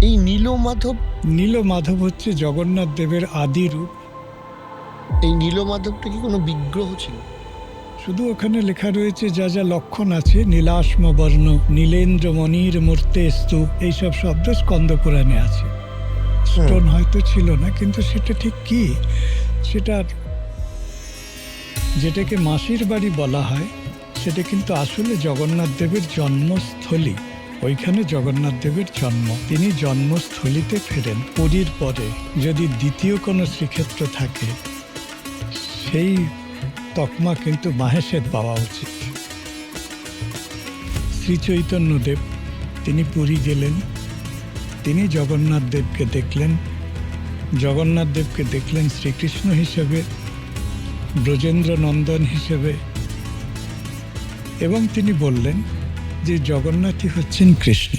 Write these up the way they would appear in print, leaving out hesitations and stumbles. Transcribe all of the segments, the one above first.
এই নীলমাধব নীলমাধব হচ্ছে জগন্নাথ দেবের আদি রূপ। এই নীলমাধবটা কি কোনো বিগ্রহ ছিল? শুধু ওখানে লেখা রয়েছে যা যা লক্ষণ আছে, নীলাশ্ম বর্ণ, নীলেন্দ্র মণির মূর্তেস্তু, এইসব শব্দ স্কন্দ পুরাণে আছে। স্টোন হয়তো ছিল না, কিন্তু সেটা ঠিক কি, সেটা যেটাকে মাসির বাড়ি বলা হয়, সেটা কিন্তু আসলে জগন্নাথ দেবের জন্মস্থলী। ওইখানে জগন্নাথ দেবের জন্ম। তিনি জন্মস্থলীতে ফেরেন। পুরীর পরে যদি দ্বিতীয় কোনো শ্রীক্ষেত্র থাকে, সেই তকমা কিন্তু মাহেশের পাওয়া উচিত। শ্রী চৈতন্যদেব তিনি পুরী গেলেন, তিনি জগন্নাথ দেবকে দেখলেন। জগন্নাথ দেবকে দেখলেন শ্রীকৃষ্ণ হিসেবে, ব্রজেন্দ্র নন্দন হিসেবে, এবং তিনি বললেন যে জগন্নাথই হচ্ছেন কৃষ্ণ।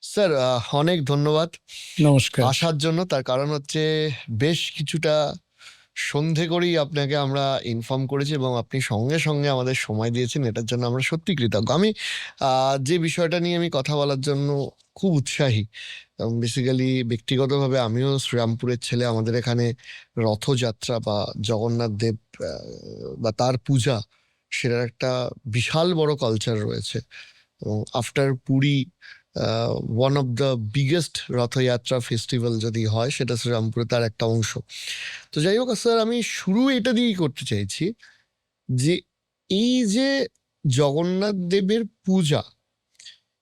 স্যার, অনেক ধন্যবাদ নমস্কার। আসার জন্য। তার কারণ হচ্ছে বেশ কিছুটা সন্ধে করেই আপনাকে আমরা ইনফর্ম করেছি এবং আপনি সঙ্গে সঙ্গে আমাদের সময় দিয়েছেন, এটার জন্য আমরা সত্যি কৃতজ্ঞ। আমি যে বিষয়টা নিয়ে আমি কথা বলার জন্য খুব উৎসাহী, এবং বেসিক্যালি ব্যক্তিগতভাবে আমিও শ্রীরামপুরের ছেলে। আমাদের এখানে রথযাত্রা বা জগন্নাথ দেব বা তার পূজা, সেটার একটা বিশাল বড় কালচার রয়েছে। এবং after Puri, one of the biggest Rathyatra festival যদি হয়, সেটা শ্রীরামপুরে তার একটা অংশ। তো যাই হোক স্যার, আমি শুরু এটা দিয়েই করতে চাইছি যে এই যে জগন্নাথ দেবের পূজা,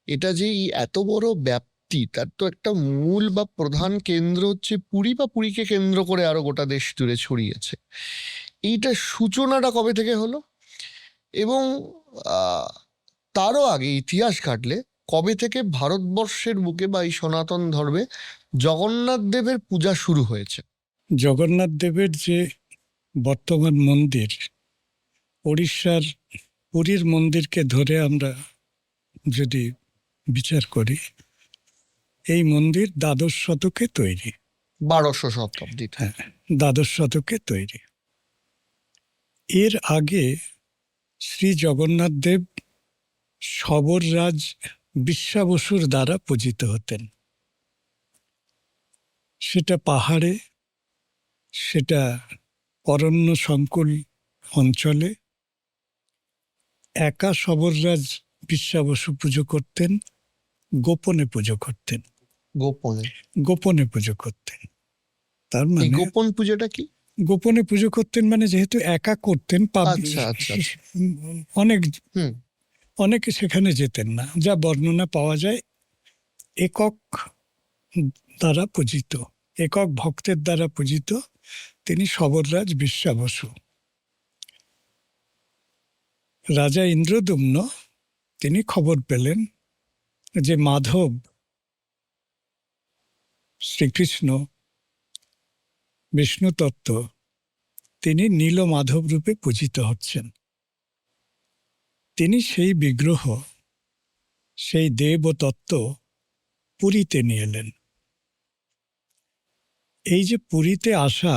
এটা যে এই এত বড় ব্যাপ্তি, তার তো একটা মূল বা প্রধান কেন্দ্র হচ্ছে পুরী, বা পুরীকে কেন্দ্র করে আরো গোটা দেশ জুড়ে ছড়িয়েছে। এইটা সূচনাটা কবে থেকে হলো, এবং তারও আগে ইতিহাস ঘাটলে কবে থেকে ভারতবর্ষের বুকে বা এই সনাতন ধর্মে জগন্নাথ দেবের পূজা শুরু হয়েছে? জগন্নাথ দেবের যে বর্তমান মন্দির, উড়িষ্যার পুরীর মন্দিরকে ধরে আমরা যদি বিচার করি, এই মন্দির দ্বাদশ শতকে তৈরি। 1200 শতাব্দীতে। হ্যাঁ, দ্বাদশ শতকে তৈরি। এর আগে শ্রী জগন্নাথ দেব শবররাজ বিশ্বাবসুর দ্বারা পূজিত হতেন। সেটা পাহাড়ে, সেটা অরণ্য সংকুল অঞ্চলে একা শবররাজ বিশ্বাবসু পুজো করতেন, গোপনে পুজো করতেন। গোপনে? গোপনে পুজো করতেন তার এই মানে, গোপন পুজোটা কি? গোপনে পুজো করতেন মানে যেহেতু একা করতেন, আচ্ছা আচ্ছা আচ্ছা। অনেক হুম। অনেকে সেখানে যেতেন না। যা বর্ণনা পাওয়া যায়, একক দ্বারা পূজিত, একক ভক্তের দ্বারা পূজিত তিনি শবররাজ বিশ্বাবসু। রাজা ইন্দ্রদ্যুম্ন তিনি খবর পেলেন যে মাধব, শ্রীকৃষ্ণ, বিষ্ণু তত্ত্ব, তিনি নীলমাধব রূপে পূজিত হচ্ছেন। তিনি সেই বিগ্রহ, সেই দেব ও তত্ত্ব পুরীতে নিয়ে এলেন। এই যে পুরীতে আসা,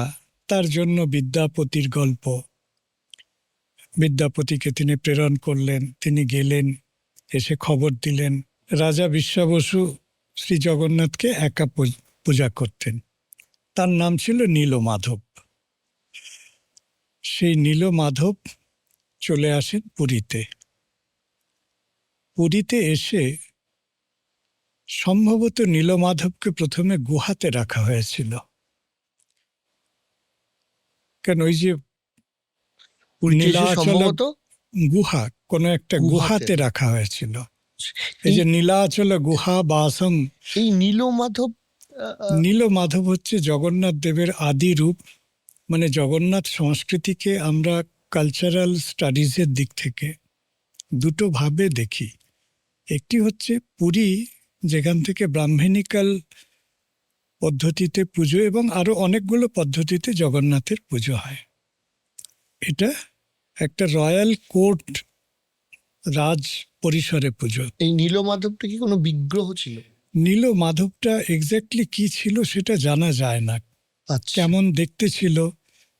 তার জন্য বিদ্যাপতির গল্প। বিদ্যাপতিকে তিনি প্রেরণ করলেন, তিনি গেলেন, এসে খবর দিলেন। রাজা বিশ্বাবসু শ্রী জগন্নাথকে একা পূজা করতেন। তার নাম ছিল নীলমাধব। সেই নীলমাধব চলে আসেন পুরীতে। পুরীতে এসে সম্ভবত নীলমাধবকে প্রথমে গুহাতে রাখা হয়েছিল। কেন, ওই যে নীলাচল সম্ভবত গুহা, কোনো একটা গুহাতে রাখা হয়েছিল। এই যে নীলাচল গুহা বাসম, এই নীলমাধব, নীলমাধব হচ্ছে জগন্নাথ দেবের আদি রূপ। মানে জগন্নাথ সংস্কৃতিকে আমরা কালচারাল স্টাডিজের দিক থেকে দুটো ভাবে দেখি। একটি হচ্ছে পুরী, যেখান থেকে ব্রাহ্মণিকাল পদ্ধতিতে পুজো এবং আরো অনেকগুলো পদ্ধতিতে জগন্নাথের পুজো হয়। এটা একটা রয়্যাল কোর্ট, রাজ পরিসরে পুজো। এই নীলমাধবটা কি কোনো বিগ্রহ ছিল? নীল মাধবটা এক্স্যাক্টলি কি ছিল সেটা জানা যায় না। আচ্ছা। কেমন দেখতে ছিল,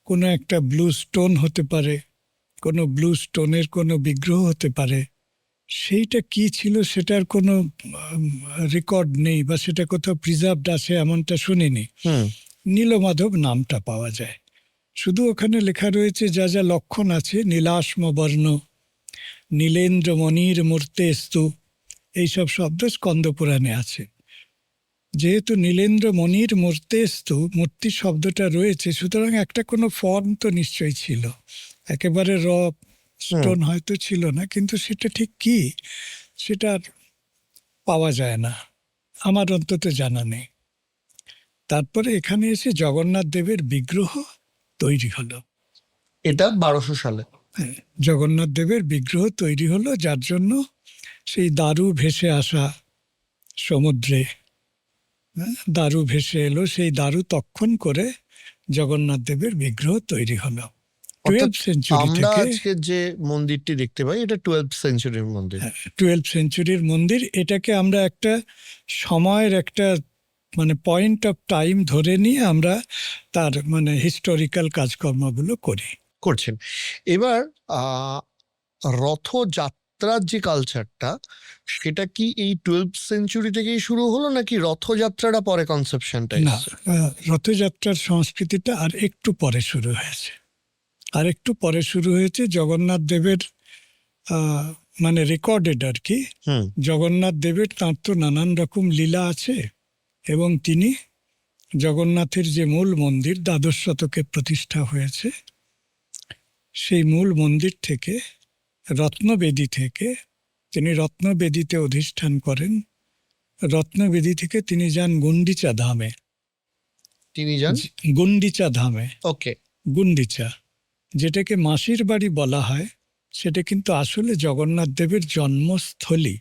কোনো একটা ব্লু স্টোন হতে পারে, কোনো ব্লু স্টোনের কোনো বিগ্রহ হতে পারে। সেইটা কি ছিল সেটার কোনো রেকর্ড নেই বা সেটা কোথাও প্রিজার্ভড আছে এমনটা শুনিনি। হুম। নীলমাধব নামটা পাওয়া যায়, শুধু ওখানে লেখা রয়েছে যা যা লক্ষণ আছে, নীলাশ্ম বর্ণ, নীলেন্দ্র মণির মূর্তেস্তু, এইসব শব্দ স্কন্দ পুরাণে আছে। যেহেতু নীলেন্দ্র মণির মূর্তেস্তু, মূর্তি শব্দটা রয়েছে, সুতরাং একটা কোনো ফর্ম তো নিশ্চয়ই ছিল। একেবারে স্টোন হয়তো ছিল না, কিন্তু সেটা ঠিক কি সেটা আর পাওয়া যায় না, আমার অন্তত জানা নেই। তারপরে এখানে এসে জগন্নাথ দেবের বিগ্রহ তৈরি হলো। এটা 1200 সালে। হ্যাঁ, জগন্নাথ দেবের বিগ্রহ তৈরি হলো, যার জন্য সেই দারু ভেসে আসা সমুদ্রে, দারু ভেসে এলো, সেই দারু তক্ষণ করে জগন্নাথ দেবের বিগ্রহ তৈরি হলো অর্থাৎ 12th সেঞ্চুরি আমরা থেকে। আজকে যে মন্দিরটি দেখতে পাই এটা 12th সেঞ্চুরির মন্দির। 12th সেঞ্চুরির মন্দির। এটাকে আমরা একটা সময়ের একটা মানে পয়েন্ট অফ টাইম ধরে নিয়ে আমরা তার মানে হিস্টোরিক্যাল কাজকর্মগুলো করি। করছেন। এবার রথযাত্রার যে কালচারটা, সেটা কি এই 12th সেঞ্চুরি থেকেই শুরু হলো নাকি রথযাত্রাটা পরে কনসেপশনটা না, এসেছে? রথযাত্রার সংস্কৃতিটা আর একটু পরে শুরু হয়েছে। আর একটু পরে শুরু হয়েছে জগন্নাথ দেবের মানে রেকর্ডেড আর কি। হুম। জগন্নাথ দেবের তাঁর তো নানান রকম লীলা আছে, এবং তিনি জগন্নাথের যে মূল মন্দির দ্বাদশ শতকে প্রতিষ্ঠা হয়েছে, সেই মূল মন্দির থেকে রত্নবেদী থেকে তিনি রত্নবেদীতে অধিষ্ঠান করেন। রত্নবেদী থেকে তিনি যান গুন্ডিচা ধামে। তিনি যান। গুন্ডিচা ধামে, ওকে। গুন্ডিচা, যেটাকে মাসির বাড়ি বলা হয়, সেটা কিন্তু আসলে জগন্নাথ দেবের জন্মস্থলী।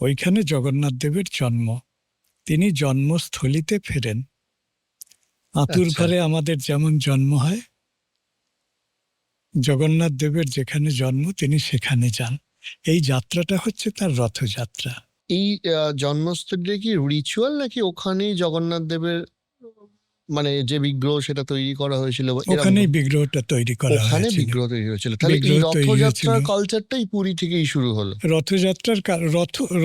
ওইখানে জগন্নাথ দেবের জন্ম। তিনি জন্মস্থলীতে ফেরেন। আতুর আচ্ছা। ঘরে আমাদের যেমন জন্ম হয়, জগন্নাথ দেবের যেখানে জন্ম তিনি সেখানে যান। এই যাত্রাটা হচ্ছে তার রথযাত্রা। এই জন্মস্থলীটা কি রিচুয়াল নাকি ওখানেই জগন্নাথ দেবের মানে যে বিগ্রহ সেটা তৈরি করা হয়েছিল বা এরকম? ওখানেই বিগ্রহটা তৈরি করা ওখানে হয়েছিল। বিগ্রহ তৈরি হয়েছিল, তাহলে এই বিগ্রহ তৈরি হয়েছিল। রথযাত্রার কালচারটাই পুরী থেকেই শুরু হলো।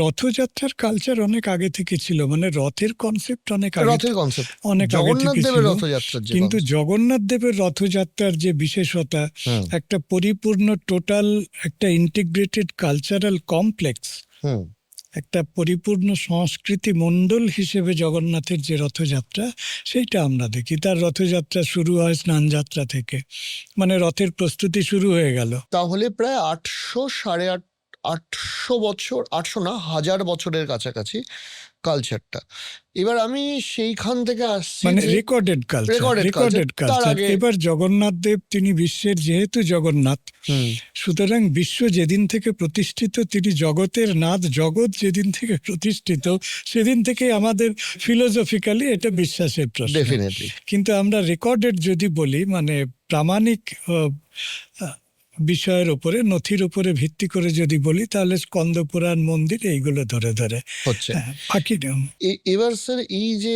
রথযাত্রার কালচার অনেক আগে থেকে ছিল, মানে রথের কনসেপ্ট রথের কনসেপ্ট অনেক আগে জগন্নাথ থেকে দেবের ছিল। রথযাত্রার যে কিন্তু concept। জগন্নাথ দেবের রথযাত্রার যে বিশেষতা, হুম। একটা পরিপূর্ণ টোটাল একটা ইন্টিগ্রেটেড কালচারাল কমপ্লেক্স, হুম। একটা পরিপূর্ণ সংস্কৃতি মণ্ডল হিসেবে জগন্নাথের যে রথযাত্রা, সেইটা আমরা দেখি। তার রথযাত্রা শুরু হয় স্নানযাত্রা থেকে, মানে রথের প্রস্তুতি শুরু হয়ে গেল। তাহলে প্রায় 800 850 বছর, 800 না 1000 বছরের কাছাকাছি কালচারটা। এবার আমি সেইখান থেকে আসছি মানে যে recorded culture, recorded recorded culture তার কালচার। আগে। এবার জগন্নাথ দেব তিনি বিশ্বের যেহেতু জগন্নাথ, হুম। সুতরাং বিশ্ব যেদিন থেকে প্রতিষ্ঠিত, তিনি জগতের নাথ। জগৎ যেদিন থেকে প্রতিষ্ঠিত সেদিন থেকে আমাদের ফিলোসফিক্যালি এটা বিশ্বাসের প্রশ্ন। ডেফিনেটলি। কিন্তু আমরা রেকর্ডেড যদি বলি, মানে প্রামাণিক বিষয়ের উপরে, নথির উপরে ভিত্তি করে যদি বলি, তাহলে স্কন্দ পুরাণ, মন্দির, এইগুলো ধরে ধরে হচ্ছে। বাকি এবার স্যার এই যে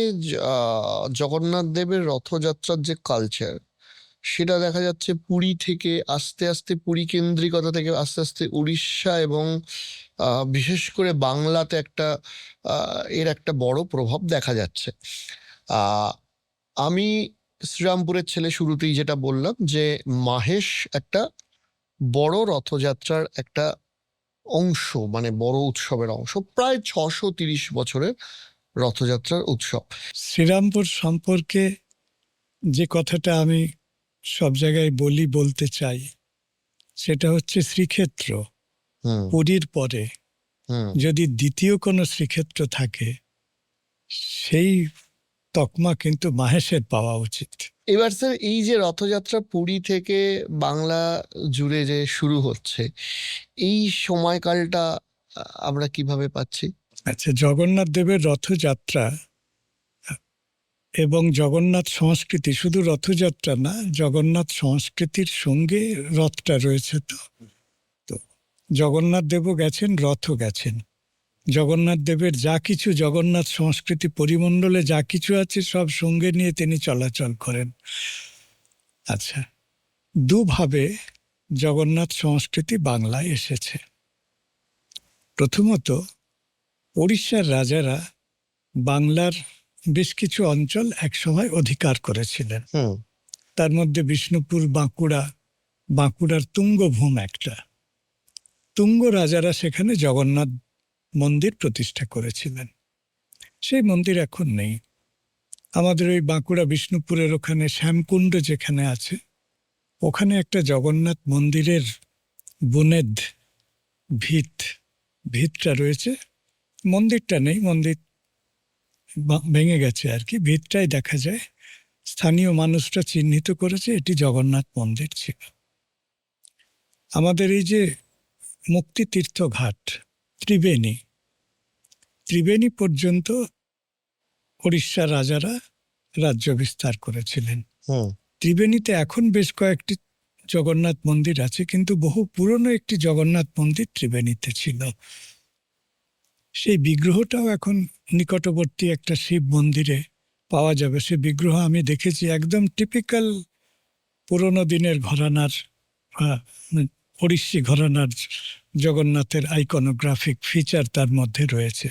জগন্নাথ দেবের রথযাত্রার যে কালচার, সেটা দেখা যাচ্ছে পুরী থেকে আস্তে আস্তে, পুরী কেন্দ্রিকতা থেকে আস্তে আস্তে উড়িষ্যা এবং বিশেষ করে বাংলাতে এর একটা বড় প্রভাব দেখা যাচ্ছে। আহ, আমি শ্রীরামপুরের ছেলে, শুরুতেই যেটা বললাম যে মাহেশ একটা বড় রথযাত্রার একটা অংশ, মানে বড় উৎসবের অংশ, প্রায় 630 বছরের রথযাত্রার উৎসব। শ্রীরামপুর সম্পর্কে যে কথাটা আমি সব জায়গায় বলতে চাই, সেটা হচ্ছে শ্রীক্ষেত্র। হুম। পুরীর পরে হুম। যদি দ্বিতীয় কোনো শ্রীক্ষেত্র থাকে, সেই তকমা কিন্তু মাহেশের পাওয়া উচিত। এবার স্যার এই যে রথযাত্রা পুরী থেকে বাংলা জুড়ে যে শুরু হচ্ছে, এই সময়কালটা আমরা কিভাবে পাচ্ছি? আচ্ছা, জগন্নাথ দেবের রথযাত্রা এবং জগন্নাথ সংস্কৃতি, শুধু রথযাত্রা না, জগন্নাথ সংস্কৃতির সঙ্গে রথটা রয়েছে। তো তো জগন্নাথ দেবও গেছেন, রথও গেছেন। জগন্নাথ দেবের যা কিছু, জগন্নাথ সংস্কৃতি পরিমণ্ডলে যা কিছু আছে সব সঙ্গে নিয়ে তিনি চলাচল করেন। আচ্ছা, দুভাবে জগন্নাথ সংস্কৃতি বাংলায় এসেছে। প্রথমত, ওড়িশার রাজারা বাংলার বেশ কিছু অঞ্চল একসময় অধিকার করেছিলেন। হুম তার মধ্যে বিষ্ণুপুর, বাঁকুড়া, বাঁকুড়ার তুঙ্গভূম একটা। তুঙ্গ রাজারা সেখানে জগন্নাথ মন্দির প্রতিষ্ঠা করেছিলেন। সেই মন্দির এখন নেই। আমাদের ওই বাঁকুড়া বিষ্ণুপুরের ওখানে শ্যামকুণ্ড যেখানে আছে, ওখানে একটা জগন্নাথ মন্দিরের বুনেদ, ভিতটা রয়েছে। মন্দিরটা নেই, মন্দির ভেঙে গেছে আর কি। ভিতটাই দেখা যায়, স্থানীয় মানুষরা চিহ্নিত করেছে এটি জগন্নাথ মন্দির ছিল। আমাদের এই যে মুক্তিতীর্থ ঘাট, ত্রিবেণী পর্যন্ত ওড়িশার রাজারা রাজ্য বিস্তার করেছিলেন। হুম ত্রিবেণীতে এখন বেশ কয়েকটি জগন্নাথ মন্দির আছে, কিন্তু বহু পুরনো একটি জগন্নাথ মন্দির ত্রিবেণীতে ছিল। সেই বিগ্রহটাও এখন নিকটবর্তী একটা শিব মন্দিরে পাওয়া যাবে। সে বিগ্রহ আমি দেখেছি, একদম টিপিক্যাল পুরনো দিনের ঘরানার, ওড়িশি ঘরানার জগন্নাথের আইকনোগ্রাফিক ফিচার তার মধ্যে রয়েছে।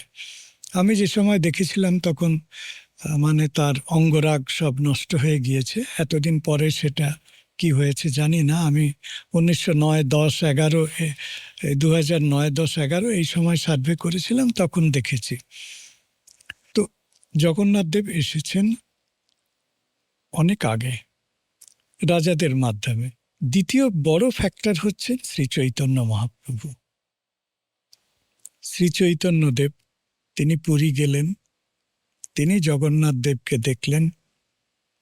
আমি যে সময় দেখেছিলাম তখন মানে তার অঙ্গরাগ সব নষ্ট হয়ে গিয়েছে। এতদিন পরে সেটা কি হয়েছে জানি না। আমি 1909, 10, 11, 2009, 10, 11 এই সময় সার্ভে করেছিলাম, তখন দেখেছি। তো জগন্নাথ দেব এসেছেন অনেক আগে রাজাদের মাধ্যমে। দ্বিতীয় বড় ফ্যাক্টর হচ্ছে শ্রী চৈতন্য মহাপ্রভু। শ্রী চৈতন্য দেব তিনি পুরী গেলেন, তিনি জগন্নাথ দেবকে দেখলেন।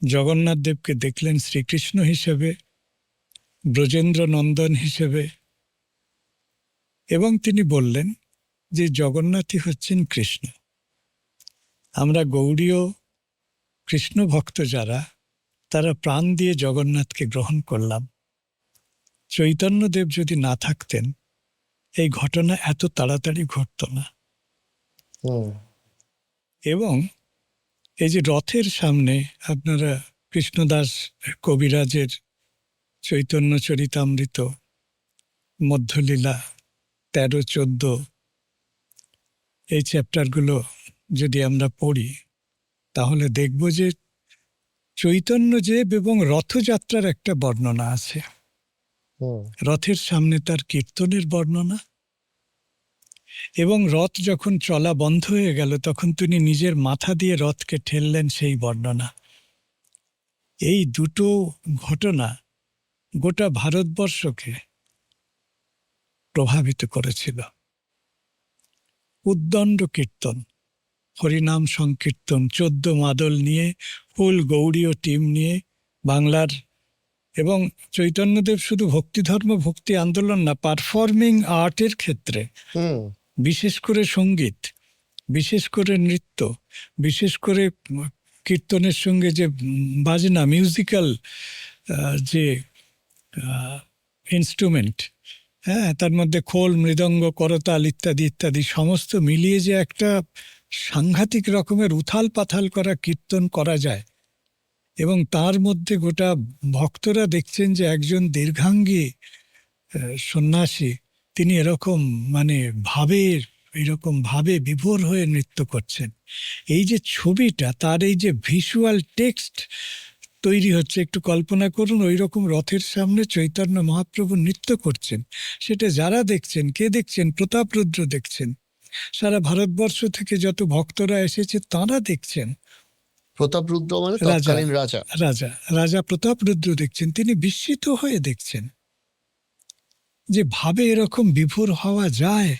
জগন্নাথ দেবকে দেখলেন শ্রীকৃষ্ণ হিসেবে, ব্রজেন্দ্র নন্দন হিসেবে, এবং তিনি বললেন যে জগন্নাথই হচ্ছেন কৃষ্ণ। আমরা গৌড়ীয় কৃষ্ণ ভক্ত যারা, তারা প্রাণ দিয়ে জগন্নাথকে গ্রহণ করলাম। চৈতন্যদেব যদি না থাকতেন এই ঘটনা এত তাড়াতাড়ি ঘটত না। হুম এবং এই যে রথের সামনে আপনারা কৃষ্ণদাস কবিরাজের চৈতন্য চরিতামৃত, মধ্যলীলা 13-14 এই চ্যাপ্টারগুলো যদি আমরা পড়ি, তাহলে দেখব যে চৈতন্যদেব এবং রথযাত্রার একটা বর্ণনা আছে। হুম রথের সামনে তার কীর্তনের বর্ণনা, এবং রথ যখন চলা বন্ধ হয়ে গেল তখন তিনি নিজের মাথা দিয়ে রথকে ঠেললেন, সেই বর্ণনা। এই দুটো ঘটনা গোটা ভারতবর্ষকে প্রভাবিত করেছিল। উদ্দণ্ড কীর্তন, হরিনাম সংকীর্তন, 14 মাদল নিয়ে, ফুল গৌড়ীয় টিম নিয়ে বাংলার। এবং চৈতন্যদেব শুধু ভক্তিধর্ম, ভক্তি আন্দোলন না, পারফর্মিং আর্টের ক্ষেত্রে, হুম বিশেষ করে সঙ্গীত, বিশেষ করে নৃত্য, বিশেষ করে কীর্তনের সঙ্গে যে বাজনা, মিউজিক্যাল যে ইনস্ট্রুমেন্ট, হ্যাঁ, তার মধ্যে খোল, মৃদঙ্গ, করতাল ইত্যাদি ইত্যাদি সমস্ত মিলিয়ে যে একটা সাংঘাতিক রকমের উথাল পাথাল করা কীর্তন করা যায়। এবং তার মধ্যে গোটা ভক্তরা দেখছেন যে একজন দীর্ঘাঙ্গী সন্ন্যাসী, তিনি এরকম মানে এরকম ভাবে বিভোর হয়ে নৃত্য করছেন। এই যে ছবিটা, তার এই যে ভিজুয়াল টেক্সট তৈরি হচ্ছে, একটু কল্পনা করুন ওই রকম রথের সামনে চৈতন্য মহাপ্রভু নৃত্য করছেন। সেটা যারা দেখছেন, কে দেখছেন? প্রতাপরুদ্র দেখছেন। সারা ভারতবর্ষ থেকে যত ভক্তরা এসেছে তারা দেখছেন। প্রতাপরুদ্র মানে রাজা তৎকালীন রাজা। রাজা রাজা প্রতাপরুদ্র দেখছেন। তিনি বিস্মিত হয়ে দেখছেন যে ভাবে এরকম বিভোর হওয়া যায়।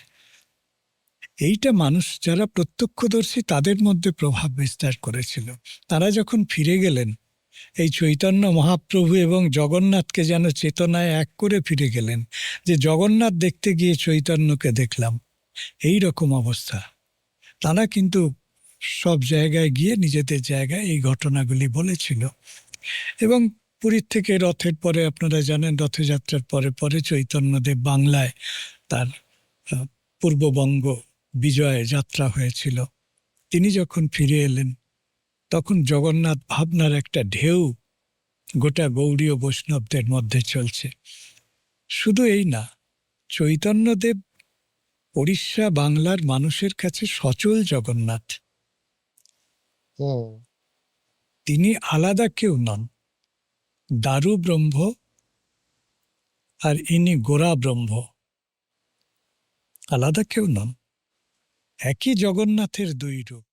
এইটা মানুষ যারা প্রত্যক্ষদর্শী তাদের মধ্যে প্রভাব বিস্তার করেছিল। তারা যখন ফিরে গেলেন, এই চৈতন্য মহাপ্রভু এবং জগন্নাথকে যেন চেতনায় এক করে ফিরে গেলেন, যে জগন্নাথ দেখতে গিয়ে চৈতন্যকে দেখলাম, এই রকম অবস্থা। তারা কিন্তু সব জায়গায় গিয়ে নিজেদের জায়গায় এই ঘটনাগুলি বলেছিল। এবং পুরীর থেকে রথের পরে, আপনারা জানেন, রথযাত্রার পরে পরে চৈতন্যদেব বাংলায় তার পূর্ববঙ্গ বিজয় যাত্রা হয়েছিল, তিনি যখন ফিরে এলেন তখন জগন্নাথ ভাবনার একটা ঢেউ গোটা গৌড়ীয় বৈষ্ণবদের মধ্যে চলছে। শুধু এই না, চৈতন্যদেব ওড়িশা বাংলার মানুষের কাছে সচল জগন্নাথ। হুম। তিনি আলাদা কেউ নন, দারু ব্রহ্ম আর ইনি গোরা ব্রহ্ম, আলাদা কেউ নন, একই জগন্নাথের দুই রূপ।